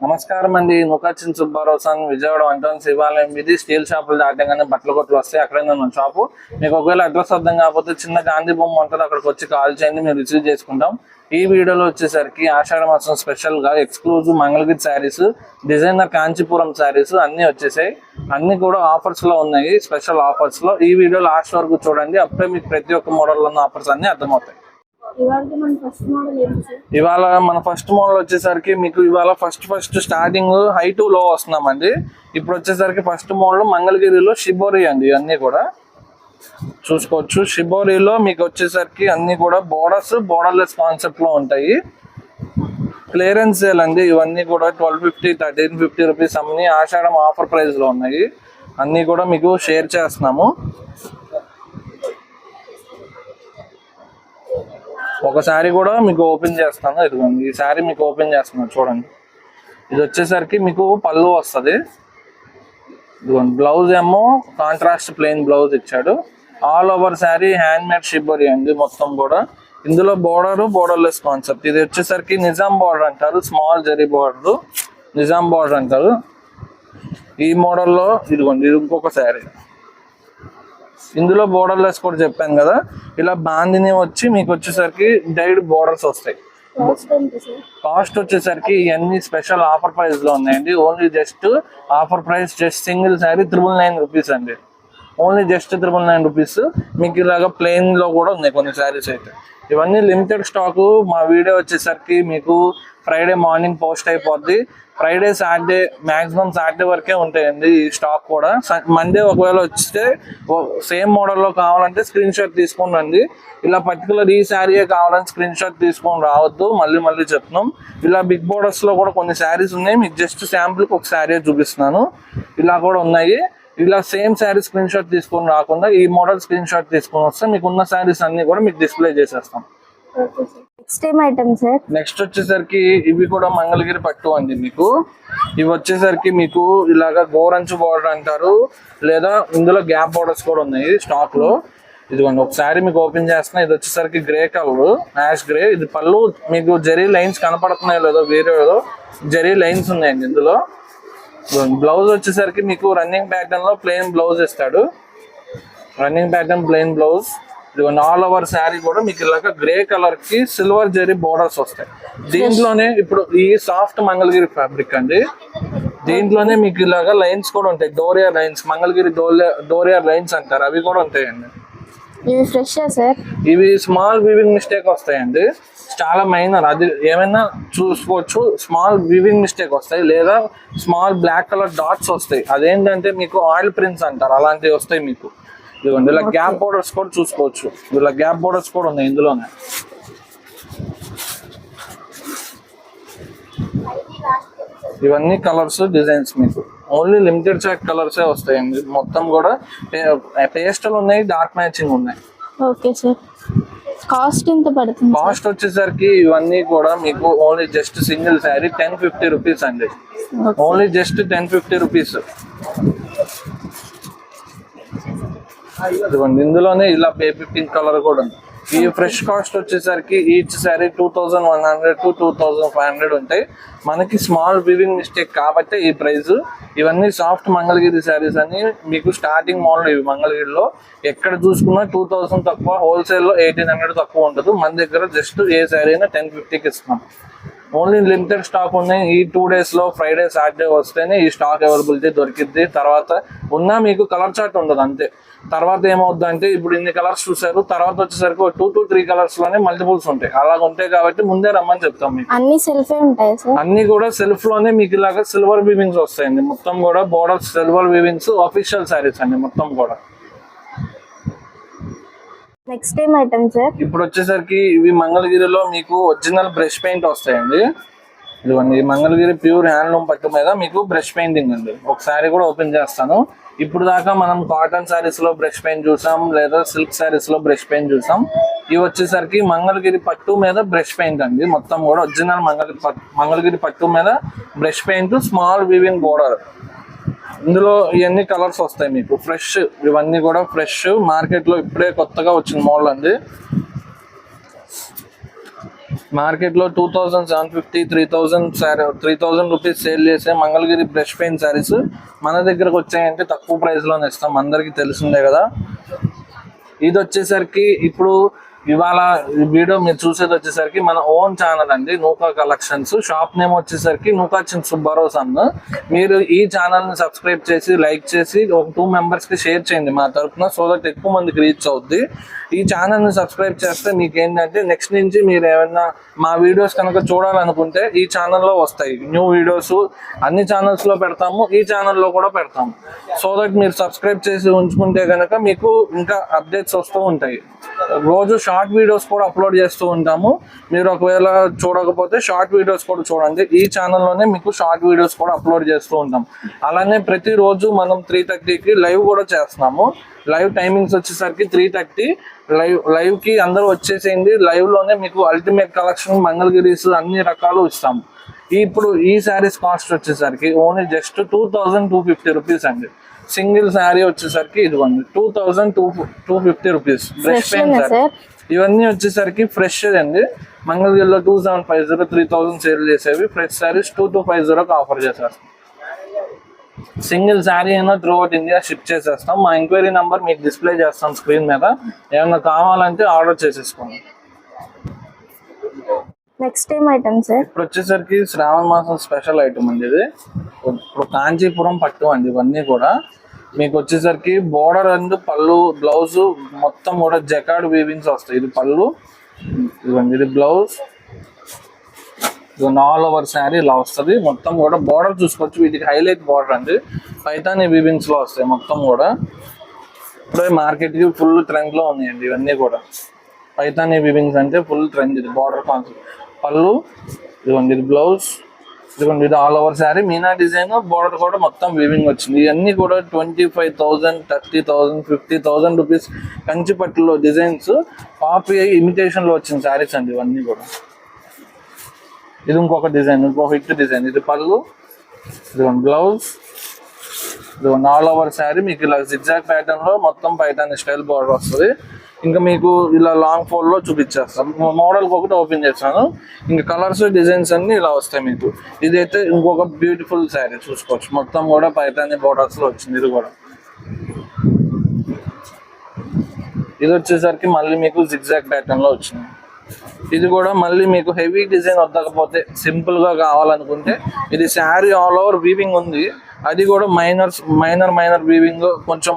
నమస్కారం అండి. ముఖచ్చిన్ సుబ్బారావు సంఘ్ విజయవాడ 1 శివాలయం ఇది స్టీల్ షాపులు దాటంగానే బట్టల కొట్లు వస్తాయి. అక్కడే ఉన్న షాపు. మీకు ఒకవేళ అడ్రస్ అర్థం కాకపోతే చిన్న గాంధీ బొమ్మ ఉంటుంది, అక్కడికి వచ్చి కాల్ చేయండి, మేము రిసీవ్ చేసుకుంటాం. ఈ వీడియోలో వచ్చేసరికి ఆషాఢ మాసం స్పెషల్ గా ఎక్స్క్లూజివ్ మంగళగిరి శారీస్, డిజైనర్ కాంచీపురం శారీస్ అన్ని వచ్చేసాయి. అన్ని కూడా ఆఫర్స్ లో ఉన్నాయి, స్పెషల్ ఆఫర్స్ లో. ఈ వీడియో లాస్ట్ వరకు చూడండి, అప్పుడే మీకు ప్రతి ఒక్క మోడల్ ఉన్న ఆఫర్స్ అన్ని అర్థమవుతాయి. ఇవాళ మన ఫస్ట్ మోడల్ వచ్చేసరికి మీకు ఇవాళ ఫస్ట్ స్టార్టింగ్ హై టు లో వస్తున్నామండి. ఇప్పుడు వచ్చేసరికి ఫస్ట్ మోడల్ మంగళగిరిలో షిబోరి అండి. అన్ని కూడా చూసుకోవచ్చు. షిబోరిలో మీకు వచ్చేసరికి అన్ని కూడా బోర్డర్లెస్ కాన్సెప్ట్ లో ఉంటాయి. క్లియరెన్స్ సేల్ అండి. ఇవన్నీ కూడా 1250, 1350 రూపీస్ అన్ని ఆషాఢం ఆఫర్ ప్రైస్ లో ఉన్నాయి. అన్ని కూడా మీకు షేర్ చేస్తున్నాము. ఒక శారీ కూడా మీకు ఓపెన్ చేస్తాను. ఇదిగోండి, ఈ శారీ మీకు ఓపెన్ చేస్తున్నాను చూడండి. ఇది వచ్చేసరికి మీకు పళ్ళు వస్తుంది. ఇదిగోండి, బ్లౌజ్ ఏమో కాంట్రాస్ట్ ప్లెయిన్ బ్లౌజ్ ఇచ్చాడు. All over sari hand made shibori అండి మొత్తం కూడా. ఇందులో బోర్డర్లెస్ కాన్సెప్ట్. ఇది వచ్చేసరికి నిజాం బార్డర్ అంటారు, small zari border, Nizam border అంటారు. ఈ మోడల్లో ఇదిగోండి, ఇది ఇంకొక శారీ. ఇందులో బోర్డర్లెస్ కూడా చెప్పాను కదా. ఇలా బాందిని వచ్చి మీకు వచ్చేసరికి డైడ్ బోర్డర్స్ వస్తాయి. కాస్ట్ వచ్చేసరికి ఇవన్నీ స్పెషల్ ఆఫర్ ప్రైస్ లో ఉన్నాయండి. Only just offer price, just single sari 999 rupees అండి. Only just 999 rupees. మీకు ఇలాగా ప్లెయిన్ లో కూడా ఉన్నాయి కొన్ని శారీస్ అయితే. ఇవన్నీ లిమిటెడ్ స్టాక్. మా వీడియో వచ్చేసరికి మీకు ఫ్రైడే మార్నింగ్ పోస్ట్ అయిపోద్ది. ఫ్రైడే, సాటర్డే, మాక్సిమం సాటర్డే వరకే ఉంటాయండి ఈ స్టాక్ కూడా. మండే ఒకవేళ వస్తే సేమ్ మోడల్లో కావాలంటే స్క్రీన్ షాట్ తీసుకొని రండి. ఇలా పర్టికులర్ ఈ శారీయే కావాలని స్క్రీన్ షాట్ తీసుకొని రావద్దు. మళ్ళీ చెప్తున్నాం. ఇలా బిగ్ బోర్డర్స్ లో కూడా కొన్ని శారీస్ ఉన్నాయి. మీకు జస్ట్ శాంపుల్కి ఒక శారీ చూపిస్తున్నాను. ఇలా కూడా ఉన్నాయి. ఇలా సేమ్ శారీ స్క్రీన్ షాట్ తీసుకొని రాకుండా ఈ మోడల్ స్క్రీన్ షాట్ తీసుకొని వస్తే మీకు ఉన్న శారీస్ అన్ని కూడా మీకు డిస్ప్లే చేసేస్తాం. నెక్స్ట్ వచ్చేసరికి ఇవి కూడా మంగళగిరి పట్టు అండి. మీకు ఇవి వచ్చేసరికి మీకు ఇలాగా గోరంచు బార్డర్ అంటారు, లేదా ఇందులో గ్యాప్ బార్డర్స్ కూడా ఉన్నాయి స్టాక్ లో. ఇదిగోండి, ఒకసారి మీకు ఓపెన్ చేస్తున్నా. ఇది వచ్చేసరికి గ్రే కలర్, యాష్ గ్రే. ఇది పళ్ళు మీకు జరీ లైన్స్ కనపడుతున్నాయో లేదో, వేరే జరీ లైన్స్ ఉన్నాయండి ఇందులో. బ్లౌజ్ వచ్చేసరికి మీకు రన్నింగ్ ప్యాటర్న్ లో ప్లెయిన్ బ్లౌజ్ ఇస్తాడు. Running pattern plain blouse. ఇదిగోండి, ఆల్ ఓవర్ శారీ కూడా మీకు ఇలాగ గ్రే కలర్ కి సిల్వర్ జరీ బోర్డర్స్ వస్తాయి. దీంట్లోనే ఇప్పుడు ఈ సాఫ్ట్ మంగళగిరి ఫ్యాబ్రిక్ అండి. దీంట్లోనే మీకు ఇలాగా లైన్స్ కూడా ఉంటాయి, డోరియా లైన్స్, మంగళగిరి డోరియా లైన్స్ అంటారు, అవి కూడా ఉంటాయండి. ఇవి స్మాల్ వీవింగ్ మిస్టేక్ వస్తాయండి, చాలా మైనర్. అది ఏమైనా చూసుకోవచ్చు. స్మాల్ వీవింగ్ మిస్టేక్ వస్తాయి, లేదా స్మాల్ బ్లాక్ కలర్ డాట్స్ వస్తాయి. అదేంటంటే మీకు ఆయిల్ ప్రింట్స్ అంటారు, అలాంటివి వస్తాయి మీకు. ఇదిగోండి, ఇలా గ్యాప్ బోర్డర్స్ కూడా చూసుకోవచ్చు. ఇలా గ్యాప్ బోర్డర్స్ కూడా ఉన్నాయి ఇందులోనే. ఇవన్నీ కలర్స్, డిజైన్స్ మీకు ఓన్లీ లిమిటెడ్ చాక్ కలర్సే వస్తాయండి. మొత్తం కూడా పేస్టల్ ఉన్నాయి, డార్క్ మ్యాచింగ్ ఉన్నాయి. Okay sir. కాస్ట్ ఎంత పడుతుంది? కాస్ట్ వచ్చేసరికి ఇవన్నీ కూడా మీకు only just single sari 1050 rupees అండి. Only just 1050 rupees. ఇదిగోండి, ఇందులోనే ఇలా బేబీ పింక్ కలర్ కూడా ఉంది. ఈ ఫ్రెష్ కాస్ట్ వచ్చేసరికి ఈచ్ శారీ 2100 to 2500 ఉంటాయి. మనకి స్మాల్ వీవింగ్ మిస్టేక్ కాబట్టి ఈ ప్రైస్. ఇవన్నీ సాఫ్ట్ మంగళగిరి శారీస్ అని మీకు స్టార్టింగ్ మోడల్. ఇవి మంగళగిరిలో ఎక్కడ చూసుకున్నా 2000 తక్కువ, హోల్సేల్లో 1800 తక్కువ ఉంటుంది. మన దగ్గర జస్ట్ ఏ శారీ అయినా 1050కి ఇస్తున్నాం. ఓన్లీ లిమిటెడ్ స్టాక్ ఉన్నాయి. ఈ 2 days లో ఫ్రైడే, సాటర్డే వస్తేనే ఈ స్టాక్ అవైలబిలిటీ దొరికిద్ది. తర్వాత ఉన్నా మీకు కలర్ చార్ట్ ఉండదు అంతే. తర్వాత ఏమవుద్ది అంటే ఇప్పుడు ఇన్ని కలర్స్ చూసారు, తర్వాత వచ్చేసరికి 2 to 3 కలర్స్ లోనే మల్టిపుల్స్ ఉంటాయి. అలాగ ఉంటాయి కాబట్టి ముందే రమ్మని చెప్తాం మీకు. అన్ని సెల్ఫ్ ఉంటాయి సార్. అన్ని కూడా సెల్ఫ్ లోనే మీకు ఇలాగా సిల్వర్ వీవింగ్స్ వస్తాయండి. మొత్తం కూడా బోర్డర్ సిల్వర్ వీవింగ్స్, అఫీషియల్ శారీస్ అండి మొత్తం కూడా. Next time item sir. ఇప్పుడు వచ్చేసరికి ఇవి మంగళగిరిలో మీకు ఒరిజినల్ బ్రష్ పెయింట్ వస్తాయండి. ఇదిగోండి, మంగళగిరి ప్యూర్ హ్యాండ్లూమ్ పట్టు మీద మీకు బ్రష్ పెయింటింగ్ అండి. ఒకసారి కూడా ఓపెన్ చేస్తాను. ఇప్పుడు దాకా మనం కాటన్ శారీస్ లో బ్రష్ పెయింట్ చూసాం, లేదా సిల్క్ శారీస్ లో బ్రష్ పెయింట్ చూసాం. ఇవి వచ్చేసరికి మంగళగిరి పట్టు మీద బ్రష్ పెయింట్ అండి. మొత్తం కూడా ఒరిజినల్ మంగళగిరి పట్టు మీద brush paint, small weaving border. ఇందులో ఇవన్నీ కలర్స్ వస్తాయి మీకు ఫ్రెష్. ఇవన్నీ కూడా ఫ్రెష్, మార్కెట్ లో ఇప్పుడే కొత్తగా వచ్చిన మోడల్ అండి. మార్కెట్ లో 2750 3000 రూపీస్ సేల్ చేసే మంగళగిరి బ్రష్ పెయింట్ శారీస్ మన దగ్గరకు వచ్చాయంటే తక్కువ ప్రైస్ లోనే ఇస్తాం, అందరికి తెలిసిందే కదా. ఇది వచ్చేసరికి ఇప్పుడు ఇవాళ ఈ వీడియో మీరు చూసేది వచ్చేసరికి మన ఓన్ ఛానల్ అండి, నూకా కలెక్షన్స్. షాప్ నేమ్ వచ్చేసరికి నూకా చిన్ సుబ్బారావు సన్. మీరు ఈ ఛానల్ ని సబ్స్క్రైబ్ చేసి లైక్ చేసి ఒక 2 మెంబర్స్ కి షేర్ చేయండి మా తరఫున, సో దట్ ఎక్కువ మందికి రీచ్ అవుద్ది. ఈ ఛానల్ ని సబ్స్క్రైబ్ చేస్తే మీకు ఏంటంటే నెక్స్ట్ నుంచి మీరు ఏమైనా మా వీడియోస్ కనుక చూడాలనుకుంటే ఈ ఛానల్లో వస్తాయి న్యూ వీడియోస్. అన్ని ఛానల్స్ లో పెడతాము, ఈ ఛానల్లో కూడా పెడతాము. సో దట్ మీరు సబ్స్క్రైబ్ చేసి ఉంచుకుంటే కనుక మీకు ఇంకా అప్డేట్స్ వస్తూ ఉంటాయి. రోజు షార్ట్ వీడియోస్ కూడా అప్లోడ్ చేస్తూ ఉంటాము. మీరు ఒకవేళ చూడకపోతే షార్ట్ వీడియోస్ కూడా చూడండి, ఈ ఛానల్లోనే మీకు షార్ట్ వీడియోస్ కూడా అప్లోడ్ చేస్తూ ఉంటాం. అలానే ప్రతిరోజు మనం 3:30కి లైవ్ కూడా చేస్తున్నాము. లైవ్ టైమింగ్స్ వచ్చేసరికి 3:30 లైవ్ కి అందరూ వచ్చేసేయండి. లైవ్ లోనే మీకు అల్టిమేట్ కలెక్షన్ మంగళగిరీస్ అన్ని రకాలు ఇస్తాము. ఇప్పుడు ఈ శారీస్ కాస్ట్ వచ్చేసరికి ఓన్లీ జస్ట్ 2250 రూపీస్ అండి. సింగిల్ శారీ వచ్చేసరికి ఇదిగోండి 2250 రూపీస్ బ్రష్ పెయింట్ శారీ. ఇవన్నీ వచ్చేసరికి ఫ్రెష్ అండి. మంగళగిరిలో 2750 3000 సేల్ చేసేవి ఫ్రెష్ శారీస్ 2250కి ఆఫర్ చేసేస్తాం. సింగిల్ శారీ అయినా త్రూ అవుట్ ఇండియా షిప్ చేసేస్తాం. మా ఎంక్వైరీ నెంబర్ మీకు డిస్ప్లే చేస్తాం స్క్రీన్ మీద, ఏమన్నా కావాలంటే ఆర్డర్ చేసేసుకోండి. నెక్స్ట్ ఏం ఐటమ్ సార్? ఇప్పుడు వచ్చేసరికి శ్రావణ మాసం స్పెషల్ ఐటమ్ అండి ఇది. ఇప్పుడు కాంచీపురం పట్టు అండి. ఇవన్నీ కూడా మీకు వచ్చేసరికి బోర్డర్ అండ్ పళ్ళు బ్లౌజ్ మొత్తం కూడా జకార్డ్ వీవింగ్స్ వస్తాయి. ఇది పళ్ళు, ఇదిగోండి ఇది బ్లౌజ్, ఇదిగోండి ఆల్ ఓవర్ శారీ ఇలా వస్తుంది. మొత్తం కూడా బోర్డర్ చూసుకోవచ్చు, వీటికి హైలైట్ బోర్డర్ అండి. పైతాని వీవింగ్స్ లో వస్తాయి మొత్తం కూడా. ఇప్పుడే మార్కెట్ కి ఫుల్ ట్రెండ్ లో ఉన్నాయండి ఇవన్నీ కూడా. పైతాని వీవింగ్స్ అంటే ఫుల్ ట్రెండ్. ఇది బోర్డర్ కాన్సెప్ట్, పళ్ళు, ఇదిగోండి ఇది బ్లౌజ్, ఇదిగోండి ఇది all over sari Meena design, border కూడా మొత్తం వీవింగ్ వచ్చింది. ఇవన్నీ కూడా 25,000 30,000 50,000 రూపీస్ కంచి పట్టులో డిజైన్స్ కాపీ ఇమిటేషన్ లో వచ్చిన శారీస్ అండి ఇవన్నీ కూడా. ఇది ఇంకొక డిజైన్, ఇంకొక హిట్ డిజైన్. ఇది పళ్ళు, ఇదిగోండి బ్లౌజ్, ఇదిగోండి ఆల్ ఓవర్ శారీ మీకు ఇలా జిగ్జాగ్ ప్యాటర్న్ లో మొత్తం పైతాని స్టైల్ బోర్డర్ వస్తుంది. ఇంకా మీకు ఇలా లాంగ్ ఫోల్డ్ లో చూపించేస్తాను. మోడల్ ఒకటి ఓపెన్ చేస్తాను. ఇంకా కలర్స్ డిజైన్స్ అన్ని ఇలా వస్తాయి మీకు. ఇదైతే ఇంకొక బ్యూటిఫుల్ శారీ చూసుకోవచ్చు, మొత్తం కూడా పైతాని బోర్డర్స్ లో వచ్చింది. ఇది కూడా ఇది వచ్చేసరికి మళ్ళీ మీకు జిగ్జాగ్ ప్యాటర్న్ లో వచ్చింది. ఇది కూడా మళ్ళీ మీకు హెవీ డిజైన్ వద్దకపోతే సింపుల్ గా కావాలనుకుంటే ఇది శారీ ఆల్ ఓవర్ వీవింగ్ ఉంది. అది కూడా మైనర్ వీవింగ్, కొంచెం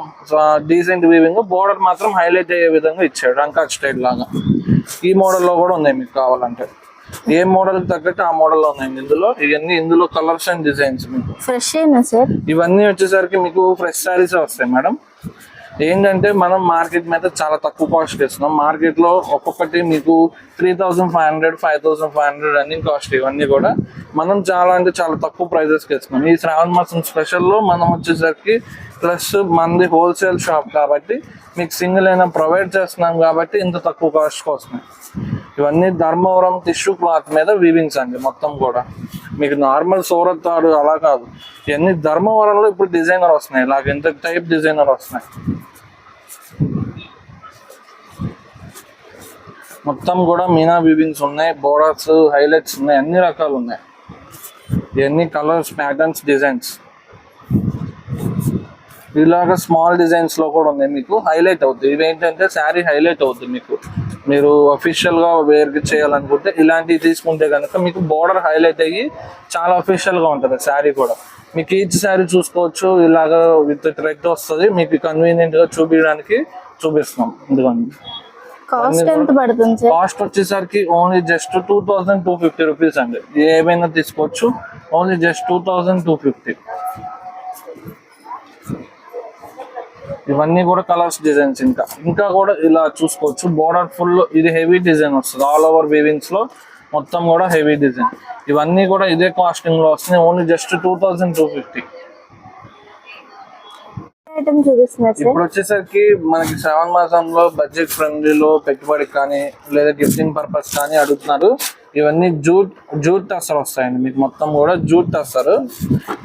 డీసెంట్ వీవింగ్, బోర్డర్ మాత్రం హైలైట్ అయ్యే విధంగా ఇచ్చాడు రంకాట్ స్టైల్ లాగా. ఈ మోడల్లో కూడా ఉన్నాయి మీకు కావాలంటే. ఏ మోడల్ తగ్గట్టు ఆ మోడల్లో ఉన్నాయి ఇందులో. ఇవన్నీ ఇందులో కలర్స్ అండ్ డిజైన్స్ మీకు ఫ్రెష్ అయినా సార్? ఇవన్నీ వచ్చేసరికి మీకు ఫ్రెష్ శారీస్ వస్తాయి మేడం. ఏంటంటే మనం మార్కెట్ మీద చాలా తక్కువ కాస్ట్ ఇస్తున్నాం. మార్కెట్ లో ఒక్కొక్కటి మీకు 3,500 5,500 రన్నింగ్ కాస్ట్. ఇవన్నీ కూడా మనం చాలా అంటే చాలా తక్కువ ప్రైజెస్ కి ఇస్తున్నాం. ఈ శ్రావణ మాసం స్పెషల్ లో మనం వచ్చేసరికి ప్లస్ మనది హోల్సేల్ షాప్ కాబట్టి మీకు సింగిల్ అయినా ప్రొవైడ్ చేస్తున్నాం కాబట్టి ఇంత తక్కువ కాస్ట్ వస్తున్నాయి. ఇవన్నీ ధర్మవరం టిష్యూ క్లాత్ మీద వీవింగ్స్ అండి మొత్తం కూడా. మీకు నార్మల్ సూరత్ తాడు అలా కాదు, ఇవన్నీ ధర్మవరంలో ఇప్పుడు డిజైనర్ వస్తున్నాయి. ఇలాగ ఇంత టైప్ డిజైనర్ వస్తున్నాయి. మొత్తం కూడా మీనా వీవింగ్స్ ఉన్నాయి, బోర్డర్స్ హైలైట్స్ ఉన్నాయి, అన్ని రకాలు ఉన్నాయి. ఇవన్నీ కలర్స్ ప్యాటర్న్స్ డిజైన్స్. ఇలాగ స్మాల్ డిజైన్స్ లో కూడా ఉన్నాయి మీకు, హైలైట్ అవుతుంది. ఇవేంటంటే శారీ హైలైట్ అవుతుంది మీకు. మీరు అఫీషియల్ గా వేర్ చేయాలనుకుంటే ఇలాంటివి తీసుకుంటే కనుక మీకు బోర్డర్ హైలైట్ అయ్యి చాలా అఫీషియల్ గా ఉంటుంది శారీ కూడా. మీకు ఈచ్ శారీ చూసుకోవచ్చు, ఇలాగ విత్ థ్రెడ్ వస్తుంది. మీకు కన్వీనియంట్ గా చూపించడానికి చూపిస్తున్నాం. ఎందుకంటే కాస్ట్ ఎంత పడుతుంది సార్? కాస్ట్ వచ్చేసరికి ఓన్లీ జస్ట్ 2250 రూపీస్ అండి. ఏమైనా తీసుకోవచ్చు, ఓన్లీ జస్ట్ 2250. ఇవన్నీ కూడా కలర్స్ డిజైన్స్. ఇంకా కూడా ఇలా చూసుకోవచ్చు. బోర్డర్ ఫుల్ ఇది హెవీ డిజైన్ వస్తుంది, ఆల్ ఓవర్ వీవింగ్స్ లో మొత్తం కూడా హెవీ డిజైన్. ఇవన్నీ కూడా ఇదే కాస్టింగ్ లో వస్తున్నాయి, ఓన్లీ జస్ట్ 2250. ఇప్పుడు వచ్చేసరికి మనకి శ్రావణ మాసంలో బడ్జెట్ ఫ్రెండ్లీలో పెట్టుబడికి కానీ లేదా గిఫ్టింగ్ పర్పస్ కానీ అడుగుతున్నారు. ఇవన్నీ జూట్ టస్సర్ వస్తాయండి మీకు. మొత్తం కూడా జూట్ టస్సర్.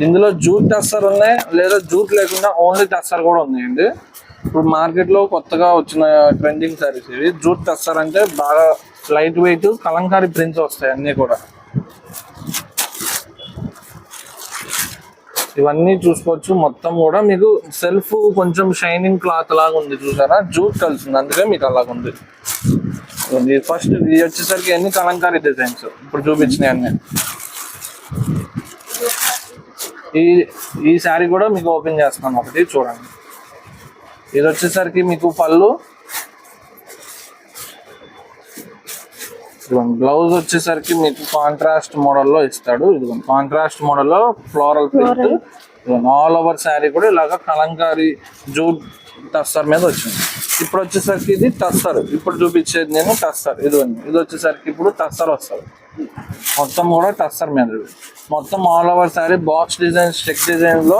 ఇందులో జూట్ టస్సర్ ఉన్నాయి, లేదా జూట్ లేకుండా ఓన్లీ టస్సర్ కూడా ఉన్నాయండి. ఇప్పుడు మార్కెట్ లో కొత్తగా వచ్చిన ట్రెండింగ్ సారీస్ ఇవి. జూట్ టస్సర్ అంటే బాగా లైట్ వెయిట్ కలంకారీ ప్రింట్స్ వస్తాయి అన్ని కూడా. ఇవన్నీ చూసుకోవచ్చు. మొత్తం కూడా మీకు సెల్ఫ్ కొంచెం షైనింగ్ క్లాత్ లాగా ఉంది చూసారా, జూట్ కలిసింది అందుకే మీకు అలాగ ఉంది. ఫస్ట్ ఇది వచ్చేసరికి అన్ని కలంకారీ డిజైన్స్ ఇప్పుడు చూపించినాయి అన్ని. ఈ శారీ కూడా మీకు ఓపెన్ చేస్తాను ఒకటి చూడండి. ఇది వచ్చేసరికి మీకు పళ్ళు, బ్లౌజ్ వచ్చేసరికి మీకు కాంట్రాస్ట్ మోడల్లో ఇస్తాడు. ఇది కాంట్రాస్ట్ మోడల్లో floral print all over sari కూడా ఇలాగ కలంకారీ జూట్ టస్సర్ మీద వచ్చింది. ఇప్పుడు వచ్చేసరికి ఇది టస్సర్, ఇప్పుడు చూపించేది నేను టస్సర్. ఇది వచ్చేసరికి ఇప్పుడు టస్సర్ వస్తుంది. మొత్తం కూడా టస్సర్ మీద మొత్తం all over sari box design stick design లో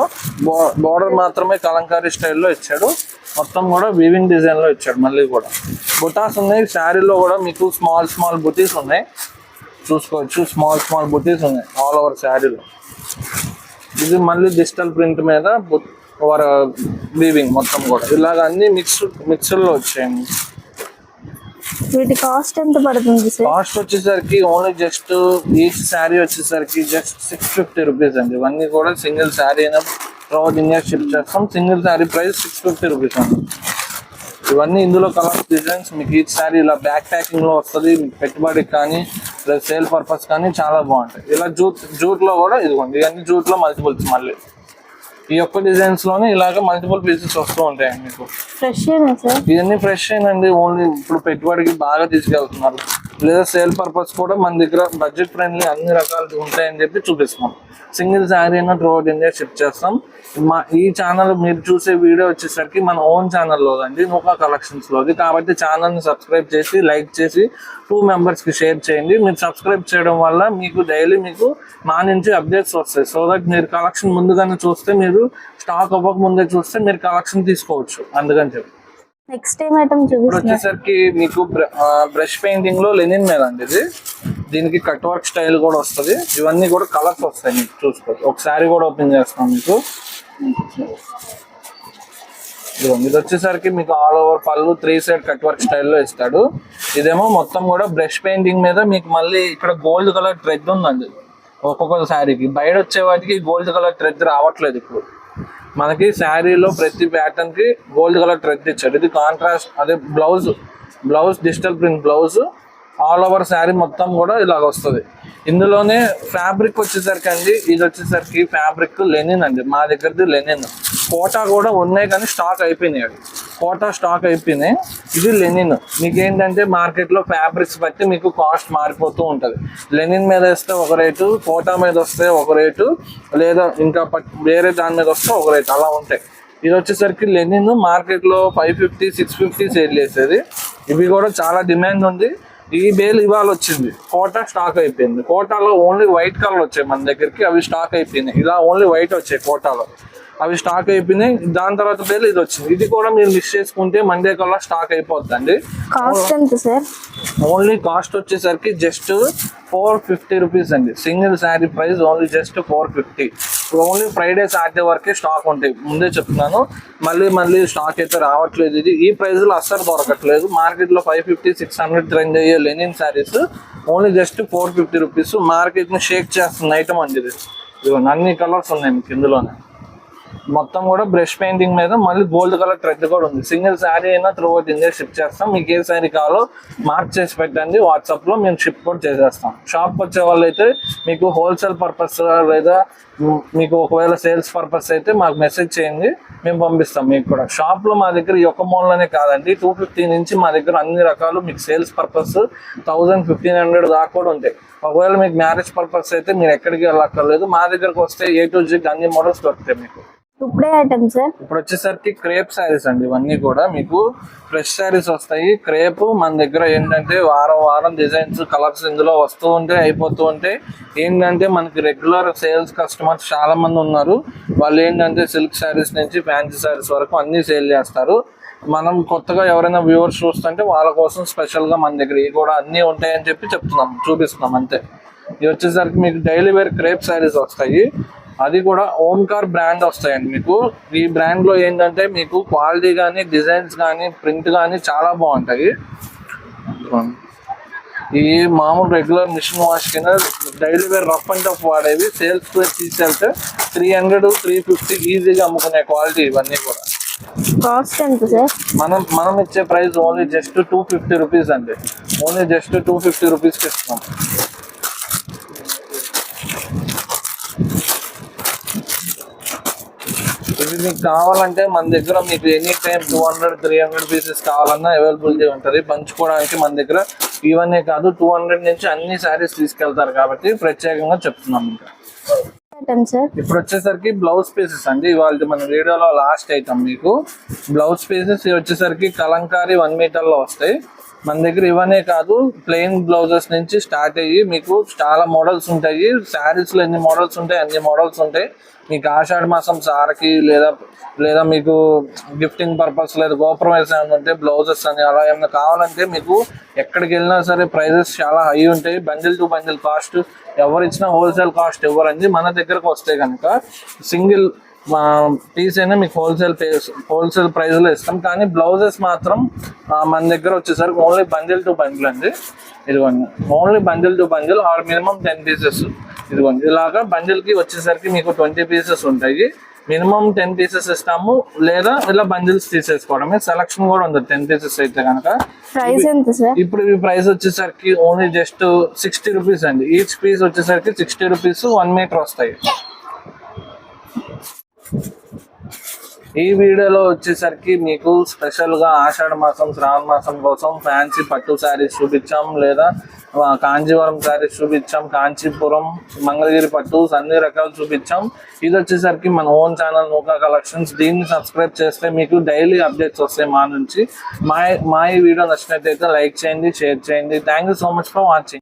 బోర్డర్ మాత్రమే కలంకారీ స్టైల్లో ఇచ్చాడు. మొత్తం కూడా వీవింగ్ డిజైన్ లో ఇచ్చాడు. మళ్ళీ కూడా బుటాస్ ఉన్నాయి శారీలో కూడా మీకు స్మాల్ బుటీస్ ఉన్నాయి చూసుకోవచ్చు. స్మాల్ బుటీస్ ఉన్నాయి ఆల్ ఓవర్ శారీలో. ఇది మళ్ళీ డిజిటల్ ప్రింట్ మీద వీవింగ్ మొత్తం కూడా ఇలాగ అన్ని మిక్స్డ్ లో వచ్చాయండి. వీటి కాస్ట్ ఎంత పడుతుంది సార్? కాస్ట్ వచ్చేసరికి ఓన్లీ జస్ట్ ఈచ్ శారీ వచ్చేసరికి జస్ట్ 650 రూపీస్ అండి. ఇవన్నీ కూడా సింగిల్ శారీ అయినా తర్వాత ఇండియా షిప్ చేస్తాం. సింగిల్ శారీ ప్రైస్ 650 రూపీస్ అండి. ఇవన్నీ ఇందులో కలర్స్ డిజైన్స్ మీకు ఈచ్ శారీ ఇలా బ్యాక్ ప్యాకింగ్ లో వస్తుంది. పెట్టుబడికి కానీ లేదా సేల్ పర్పస్ కానీ చాలా బాగుంటాయి. ఇలా జూట్ లో కూడా ఇదిగోండి, ఇవన్నీ జూట్ లో మల్టిపుల్స్. మళ్ళీ ఈ ఒక్క డిజైన్స్ లోనే ఇలాగ మల్టిపుల్ పీసెస్ వస్తూ ఉంటాయండి మీకు. ఫ్రెష్ సార్ ఇవన్నీ ఫ్రెష్ అండి. ఓన్లీ ఇప్పుడు పెట్టుబడికి బాగా తీసుకెళ్తున్నారు, లేదా సేల్ పర్పస్ కూడా మన దగ్గర బడ్జెట్ ఫ్రెండ్లీ అన్ని రకాలు ఉంటాయని చెప్పి చూపిస్తున్నాం. సింగిల్ శారీ అయినా త్రూఅవుట్ ఇండియా షిప్ చేస్తాం. ఈ ఛానల్ మీరు చూసే వీడియో వచ్చేసరికి మన ఓన్ ఛానల్లో అండి, నూకా కలెక్షన్స్ లోది. కాబట్టి ఛానల్ ని సబ్స్క్రైబ్ చేసి లైక్ చేసి 2 members కి షేర్ చేయండి. మీరు సబ్స్క్రైబ్ చేయడం వల్ల మీకు డైలీ మీకు మా నుంచి అప్డేట్స్ వస్తాయి. సో దట్ మీరు కలెక్షన్ ముందుగానే చూస్తే, మీరు స్టాక్ అవ్వక ముందే చూస్తే మీరు కలెక్షన్ తీసుకోవచ్చు. అందుకని చెప్పి నెక్స్ట్ టైం ఐటమ్ వచ్చేసరికి మీకు బ్రష్ పెయింటింగ్ లో లెనిన్ మీద అండి. ఇది దీనికి కట్ వర్క్ స్టైల్ కూడా వస్తుంది. ఇవన్నీ కూడా కలర్స్ వస్తాయి మీకు చూసుకోవచ్చు. ఒక శారీ కూడా ఓపెన్ చేస్తాం మీకు. ఇది వచ్చేసరికి మీకు ఆల్ ఓవర్ పళ్ళు 3 side కట్ వర్క్ స్టైల్లో ఇస్తాడు. ఇదేమో మొత్తం కూడా బ్రష్ పెయింటింగ్ మీద మీకు మళ్ళీ ఇక్కడ గోల్డ్ కలర్ థ్రెడ్ ఉందండి. ఒక్కొక్క శారీకి బయట వచ్చే వాటికి గోల్డ్ కలర్ థ్రెడ్ రావట్లేదు. ఇప్పుడు మనకి శారీలో ప్రతి ప్యాటర్న్ కి గోల్డ్ కలర్ థ్రెడ్ ఇచ్చాడు. ఇది కాంట్రాస్ట్. అదే blouse digital print blouse all over sari మొత్తం కూడా ఇలాగ వస్తుంది. ఇందులోనే ఫ్యాబ్రిక్ వచ్చేసరికి అండి, ఇది వచ్చేసరికి ఫ్యాబ్రిక్ లెనిన్ అండి. మా దగ్గరది లెనిన్. కోటా కూడా ఉన్నాయి కానీ స్టాక్ అయిపోయినాయి. కోటా స్టాక్ అయిపోయినాయి. ఇది లెనిన్. మీకు ఏంటంటే మార్కెట్లో ఫ్యాబ్రిక్స్ బట్టి మీకు కాస్ట్ మారిపోతూ ఉంటుంది. లెనిన్ మీద వేస్తే ఒక రేటు, కోటా మీద వస్తే ఒక రేటు, లేదా ఇంకా వేరే దాని మీద వస్తే ఒక రేటు, అలా ఉంటాయి. ఇది వచ్చేసరికి లెనిన్ మార్కెట్లో 550, 650 సేల్ చేసేది. ఇవి కూడా చాలా డిమాండ్ ఉంది. ఈ బేల్ ఇవాళ వచ్చింది. కోటా స్టాక్ అయిపోయింది. కోటాలో ఓన్లీ వైట్ కలర్ వచ్చాయి మన దగ్గరికి, అవి స్టాక్ అయిపోయినాయి. ఇలా ఓన్లీ వైట్ వచ్చాయి కోటాలో, అవి స్టాక్ అయిపోయినాయి. దాని తర్వాత బేల్ ఇది వచ్చింది. ఇది కూడా మీరు మిస్ చేసుకుంటే మండే కల్లా స్టాక్ అయిపోద్దండి. కాస్ట్ ఎంత సార్? ఓన్లీ కాస్ట్ వచ్చేసరికి జస్ట్ 450 రూపీస్ అండి. Single sari price only just 450. Only Friday Saturday వరకే స్టాక్ ఉంటాయి. ముందే చెప్తున్నాను, మళ్ళీ స్టాక్ అయితే రావట్లేదు. ఇది ఈ ప్రైస్ లో అస్సలు దొరకట్లేదు. మార్కెట్ లో 550, 600 ట్రెండ్ అయ్యే linen saris only just 450 rupees. Market ని షేక్ చేస్తున్న ఐటమ్ అండి ఇది. అన్ని కలర్స్ ఉన్నాయి మీకు ఇందులోనే. మొత్తం కూడా బ్రష్ పెయింటింగ్ మీద మళ్ళీ గోల్డ్ కలర్ థ్రెడ్ కూడా ఉంది. సింగిల్ శారీ అయినా త్రూఅవుట్ ఇండియా షిప్ చేస్తాం. మీకు ఏ శారీ కావాలో మార్క్ చేసి పెట్టండి వాట్సాప్ లో, మేము షిప్ కూడా చేసేస్తాం. షాప్ వచ్చే వాళ్ళు అయితే మీకు హోల్సేల్ పర్పస్ లేదా మీకు ఒకవేళ సేల్స్ పర్పస్ అయితే మాకు మెసేజ్ చేయండి, మేము పంపిస్తాం మీకు కూడా. షాప్ లో మా దగ్గర ఈ ఒక్క మోడల్లోనే కాదండి, 250 నుంచి మా దగ్గర అన్ని రకాలు మీకు సేల్స్ పర్పస్ 1000, 1500 దాకా కూడా ఉంటాయి. ఒకవేళ మీకు మ్యారేజ్ పర్పస్ అయితే మీరు ఎక్కడికి వెళ్ళక్కర్లేదు, మా దగ్గరకు వస్తే A to Z అన్ని మోడల్స్ దొరుకుతాయి మీకు. ఇప్పుడే ఐటమ్ సార్. ఇప్పుడు వచ్చేసరికి క్రేప్ శారీస్ అండి. ఇవన్నీ కూడా మీకు ఫ్రెష్ శారీస్ వస్తాయి. క్రేప్ మన దగ్గర ఏంటంటే వారం డిజైన్స్ కలర్స్ ఇందులో వస్తూ ఉంటాయి, అయిపోతూ ఉంటాయి. ఏంటంటే మనకి రెగ్యులర్ సేల్స్ కస్టమర్స్ చాలా మంది ఉన్నారు. వాళ్ళు ఏంటంటే సిల్క్ శారీస్ నుంచి ఫ్యాన్సీ శారీస్ వరకు అన్ని సేల్ చేస్తారు. మనం కొత్తగా ఎవరైనా వ్యూవర్స్ చూస్తుంటే వాళ్ళ కోసం స్పెషల్ గా మన దగ్గర ఇవి కూడా అన్ని ఉంటాయని చెప్పి చూపిస్తున్నాం అంతే. ఇది వచ్చేసరికి మీకు డైలీ వేర్ క్రేప్ శారీస్ వస్తాయి. అది కూడా ఓంకార్ బ్రాండ్ వస్తాయండి మీకు. ఈ బ్రాండ్ లో ఏంటంటే మీకు క్వాలిటీ కానీ డిజైన్స్ కానీ ప్రింట్ కానీ చాలా బాగుంటాయి. ఈ మామూలు రెగ్యులర్ మిషన్ వాష్ కింద daily wear rough and tough వాడేవి సేల్స్ తీసుకెళ్తే 300-350 ఈజీగా అమ్ముకునే క్వాలిటీ ఇవన్నీ కూడా. కాస్ట్ ఎంత సార్? మనం ఇచ్చే ప్రైస్ ఓన్లీ జస్ట్ 250 రూపీస్ అండి. ఓన్లీ జస్ట్ 250 రూపీస్కి ఇస్తున్నాం. ఇది మీకు కావాలంటే మన దగ్గర మీకు ఎనీ టైం 200-300 పీసెస్ కావాలన్నా అవైలబిలిటీ ఉంటుంది. పంచుకోవడానికి మన దగ్గర ఇవన్నీ కాదు 200 నుంచి అన్ని శారీస్ తీసుకెళ్తారు కాబట్టి ప్రత్యేకంగా చెప్తున్నాం. ఇంకా సార్ ఇప్పుడు వచ్చేసరికి బ్లౌజ్ పీసెస్ అండి. ఇవాళ మన వీడియోలో లాస్ట్ ఐటమ్ మీకు బ్లౌజ్ పీసెస్ వచ్చేసరికి కలంకారీ 1 మీటర్లో వస్తాయి మన దగ్గర. ఇవన్నీ కాదు ప్లెయిన్ బ్లౌజెస్ నుంచి స్టార్ట్ అయ్యి మీకు చాలా మోడల్స్ ఉంటాయి. శారీస్ లో ఎన్ని మోడల్స్ ఉంటాయి అన్ని మోడల్స్ ఉంటాయి. మీకు ఆషాఢ మాసం సారకి లేదా మీకు గిఫ్టింగ్ పర్పస్ లేదా గోపురం వేసాను ఉంటే బ్లౌజెస్ అని అలా ఏమైనా కావాలంటే మీకు ఎక్కడికి వెళ్ళినా సరే ప్రైజెస్ చాలా హై ఉంటాయి. బండిల్ టు బండిల్ కాస్ట్ ఎవరు ఇచ్చినా హోల్సేల్ కాస్ట్ ఇవ్వరండి. మన దగ్గరకు వస్తే కనుక సింగిల్ పీస్ అయినా మీకు హోల్సేల్ ప్రైస్ లో ఇస్తాం. కానీ బ్లౌజెస్ మాత్రం మన దగ్గర వచ్చేసరికి ఓన్లీ బండిల్ టు బండిల్ అండి. ఇదిగోండి only bundle two bundle or minimum 10 pieces. ఇదిగోండి ఇలాగా బండిల్ కి వచ్చేసరికి మీకు 20 పీసెస్ ఉంటాయి. మినిమం 10 పీసెస్ ఇస్తాము లేదా ఇలా బండిల్స్ తీసేసుకోవడమే. సెలక్షన్ కూడా ఉంది 10 పీసెస్ అయితే కనుక. ప్రైస్ ఎంత సార్? ఇప్పుడు ఈ ప్రైస్ వచ్చేసరికి ఓన్లీ జస్ట్ 60 రూపీస్ అండి. ఈచ్ పీస్ వచ్చేసరికి 60 రూపీస్ 1 మీటర్ వస్తాయి. ఈ వీడియోలో వచ్చేసరికి మీకు స్పెషల్ గా ఆషాఢ మాసం శ్రావణ మాసం కోసం ఫ్యాన్సీ పట్టు శారీస్ చూపించాం, లేదా కాంజీవరం శారీస్ చూపించాం, కాంచీపురం మంగళగిరి పట్టు అన్ని రకాలు చూపించాం. ఇది వచ్చేసరికి మన ఓన్ ఛానల్ నూకా కలెక్షన్స్. దీన్ని సబ్స్క్రైబ్ చేస్తే మీకు డైలీ అప్డేట్స్ వస్తాయి మా నుంచి. మా ఈ వీడియో నచ్చినట్టయితే లైక్ చేయండి, షేర్ చేయండి. Thank you so much for watching.